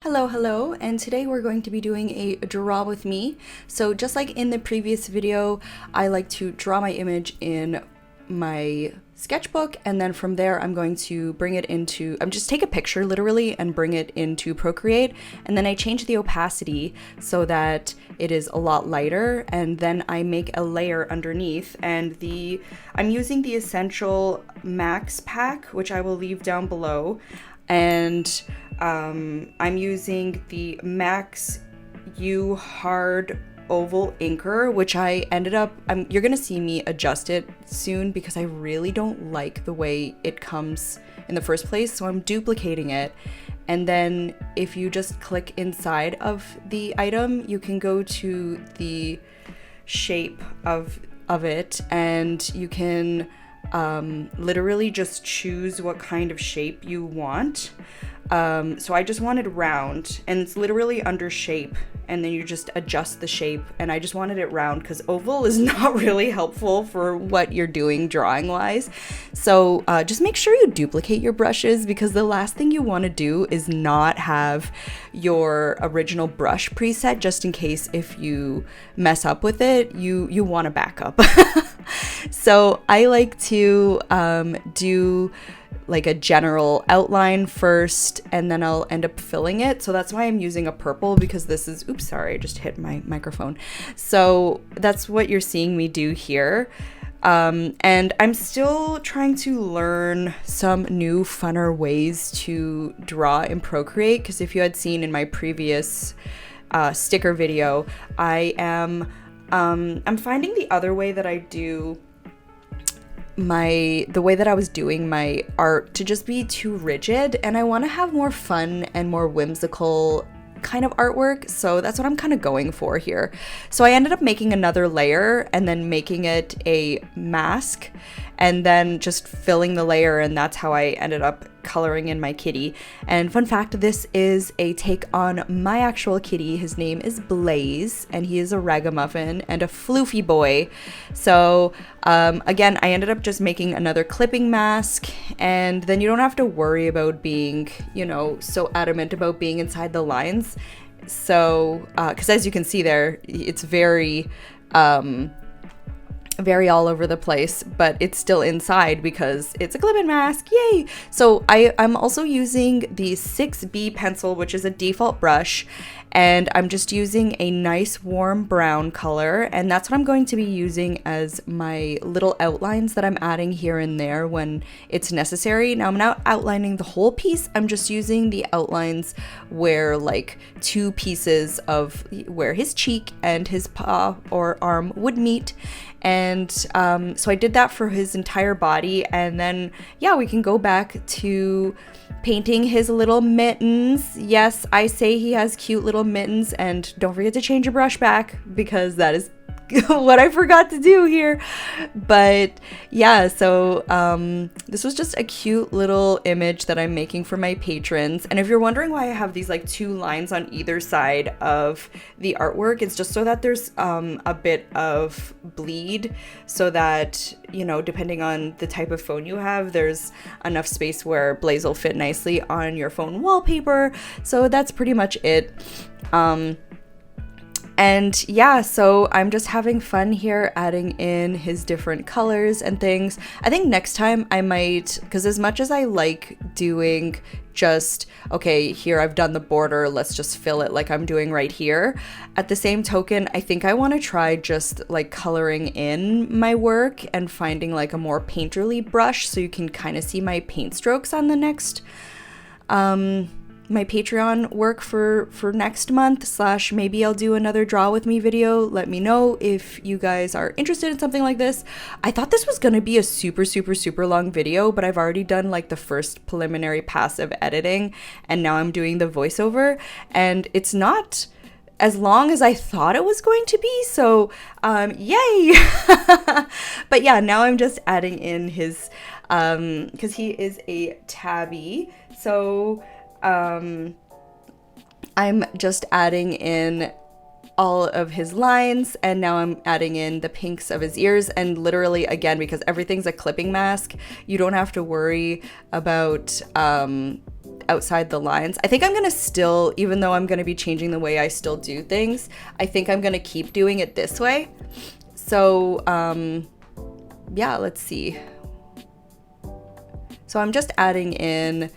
Hello, and today we're going to be doing a draw with me. So just like in the previous video, I like to draw my image in my sketchbook, and then from there I'm going to bring it into, just take a picture literally and bring it into Procreate, and then I change the opacity so that it is a lot lighter, and then I make a layer underneath, and I'm using the Essential Max pack, which I will leave down below, and I'm using the Max U Hard Oval Inker, which I ended up, you're gonna see me adjust it soon because I really don't like the way it comes in the first place, so I'm duplicating it. And then if you just click inside of the item, you can go to the shape of it, and you can literally just choose what kind of shape you want. So I just wanted round, and it's literally under shape, and then you just adjust the shape, and I just wanted it round because oval is not really helpful for what you're doing drawing wise. So just make sure you duplicate your brushes, because the last thing you want to do is not have your original brush preset, just in case if you mess up with it, you want to back up. So I like to do like a general outline first, and then I'll end up filling it. So that's why I'm using a purple, because this is, oops, sorry, I just hit my microphone. So that's what you're seeing me do here. And I'm still trying to learn some new funner ways to draw in Procreate, because if you had seen in my previous sticker video, I'm finding the other way that I do the way that I was doing my art to just be too rigid, and I want to have more fun and more whimsical kind of artwork, so that's what I'm kind of going for here. So I ended up making another layer and then making it a mask, and then just filling the layer, and that's how I ended up coloring in my kitty. And fun fact, this is a take on my actual kitty. His name is Blaze, and he is a ragamuffin and a floofy boy. So again, I ended up just making another clipping mask, and then you don't have to worry about being, so adamant about being inside the lines. So because as you can see there, it's very all over the place, but it's still inside because it's a clip-in mask, yay! So I'm also using the 6B pencil, which is a default brush, and I'm just using a nice warm brown color, and that's what I'm going to be using as my little outlines that I'm adding here and there when it's necessary. Now I'm not outlining the whole piece, I'm just using the outlines where like two pieces of where his cheek and his paw or arm would meet. And so I did that for his entire body, and then yeah, we can go back to painting his little mittens. Yes, I say he has cute little mittens, and don't forget to change your brush back, because that is what I forgot to do here. But yeah, so this was just a cute little image that I'm making for my patrons. And if you're wondering why I have these like two lines on either side of the artwork, it's just so that there's a bit of bleed, so that, depending on the type of phone you have, there's enough space where Blaze will fit nicely on your phone wallpaper. So that's pretty much it. And yeah, so I'm just having fun here, adding in his different colors and things. I think next time I might, because as much as I like doing just, okay, here I've done the border, let's just fill it like I'm doing right here. At the same token, I think I want to try just like coloring in my work and finding like a more painterly brush, so you can kind of see my paint strokes on the next, my Patreon work for next month, / maybe I'll do another draw with me video. Let me know if you guys are interested in something like this. I thought this was gonna be a super long video, but I've already done like the first preliminary pass of editing, and now I'm doing the voiceover, and it's not as long as I thought it was going to be, so yay. But yeah, now I'm just adding in his because he is a tabby, so I'm just adding in all of his lines, and now I'm adding in the pinks of his ears. And literally, again, because everything's a clipping mask, you don't have to worry about outside the lines. I think I'm gonna still, even though I'm gonna be changing the way I still do things, I think I'm gonna keep doing it this way. So yeah, let's see. So I'm just adding in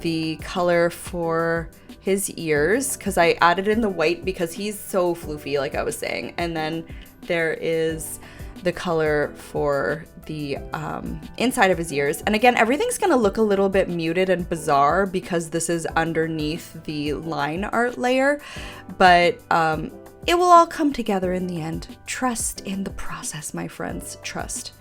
the color for his ears because I added in the white because he's so floofy, like I was saying. And then there is the color for the inside of his ears. And again, everything's gonna look a little bit muted and bizarre because this is underneath the line art layer, but it will all come together in the end. Trust in the process, my friends, trust.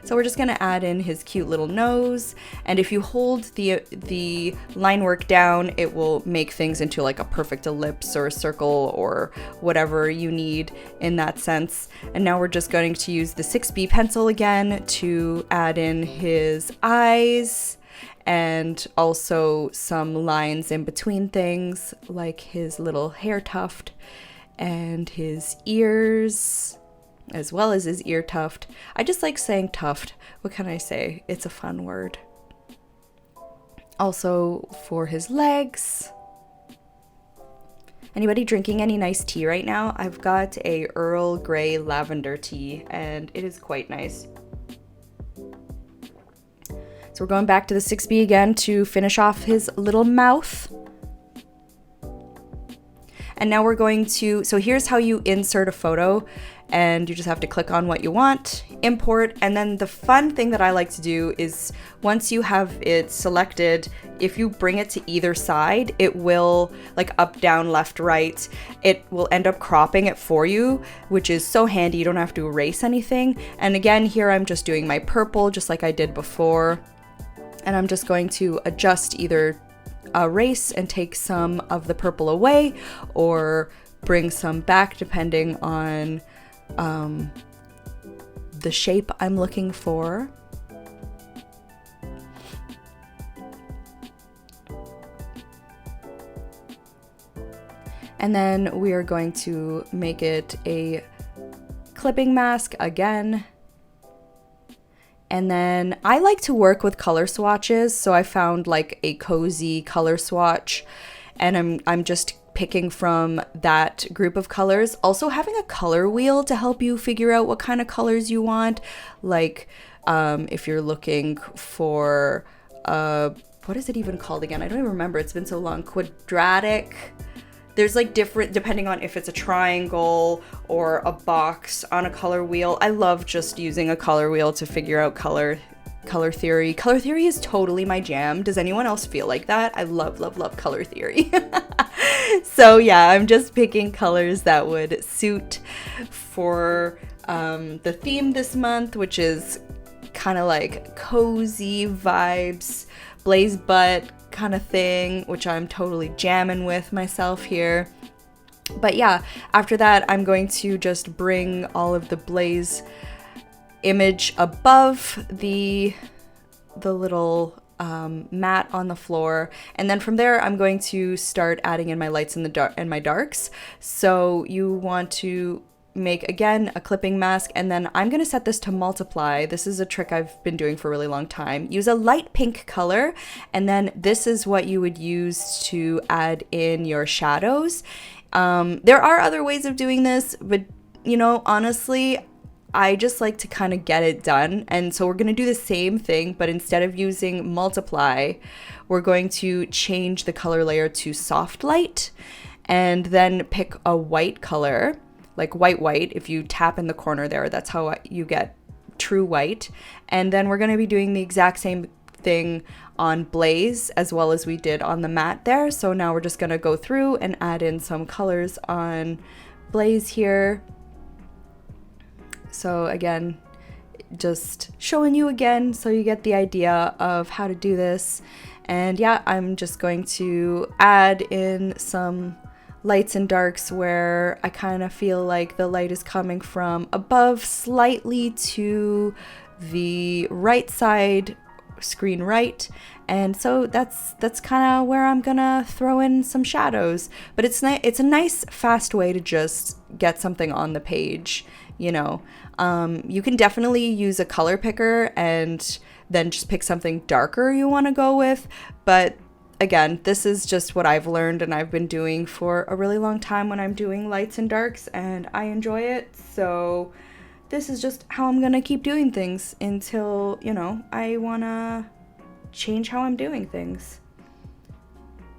So we're just gonna add in his cute little nose, and if you hold the line work down, it will make things into like a perfect ellipse or a circle or whatever you need in that sense. And now we're just going to use the 6B pencil again to add in his eyes and also some lines in between things like his little hair tuft and his ears, as well as his ear tuft. I just like saying tuft. What can I say? It's a fun word. Also for his legs. Anybody drinking any nice tea right now? I've got a Earl Grey lavender tea and it is quite nice. So we're going back to the 6B again to finish off his little mouth. And now we're going to, so here's how you insert a photo, and you just have to click on what you want, import, and then the fun thing that I like to do is once you have it selected, if you bring it to either side, it will, like up, down, left, right, it will end up cropping it for you, which is so handy. You don't have to erase anything. And again, here I'm just doing my purple just like I did before, and I'm just going to adjust either erase and take some of the purple away or bring some back depending on the shape I'm looking for. And then we are going to make it a clipping mask again. And then I like to work with color swatches, so I found like a cozy color swatch, and I'm just picking from that group of colors. Also having a color wheel to help you figure out what kind of colors you want, like if you're looking for what is it even called again? I don't even remember, it's been so long. Quadratic. There's like different, depending on if it's a triangle or a box on a color wheel. I love just using a color wheel to figure out color theory. Color theory is totally my jam. Does anyone else feel like that? I love, love, love color theory. So yeah, I'm just picking colors that would suit for the theme this month, which is kind of like cozy vibes, blaze butt kind of thing, which I'm totally jamming with myself here. But yeah, after that, I'm going to just bring all of the blaze image above the little mat on the floor, and then from there I'm going to start adding in my lights and the dark and my darks. So you want to make again a clipping mask, and then I'm going to set this to multiply. This is a trick I've been doing for a really long time. Use a light pink color, and then this is what you would use to add in your shadows. There are other ways of doing this, but you know, honestly, I just like to kind of get it done. And so we're going to do the same thing, but instead of using multiply, we're going to change the color layer to soft light, and then pick a white color, like white. If you tap in the corner there, that's how you get true white. And then we're going to be doing the exact same thing on blaze as well as we did on the mat there. So now we're just going to go through and add in some colors on blaze here. So again, just showing you again so you get the idea of how to do this. And yeah, I'm just going to add in some lights and darks where I kind of feel like the light is coming from above slightly to the right side, screen right. And so that's kind of where I'm gonna throw in some shadows. But it's a nice fast way to just get something on the page, you know. You can definitely use a color picker and then just pick something darker you want to go with, but again, this is just what I've learned and I've been doing for a really long time when I'm doing lights and darks, and I enjoy it. So this is just how I'm gonna keep doing things until, you know, I wanna change how I'm doing things.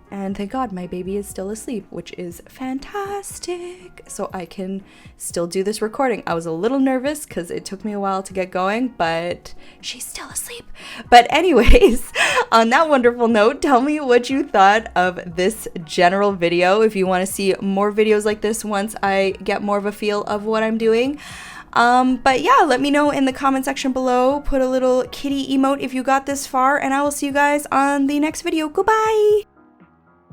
And thank God my baby is still asleep, which is fantastic. So I can still do this recording. I was a little nervous because it took me a while to get going, but she's still asleep. But anyways, on that wonderful note, tell me what you thought of this general video. If you want to see more videos like this once I get more of a feel of what I'm doing. But yeah, let me know in the comment section below. Put a little kitty emote if you got this far, and I will see you guys on the next video. Goodbye!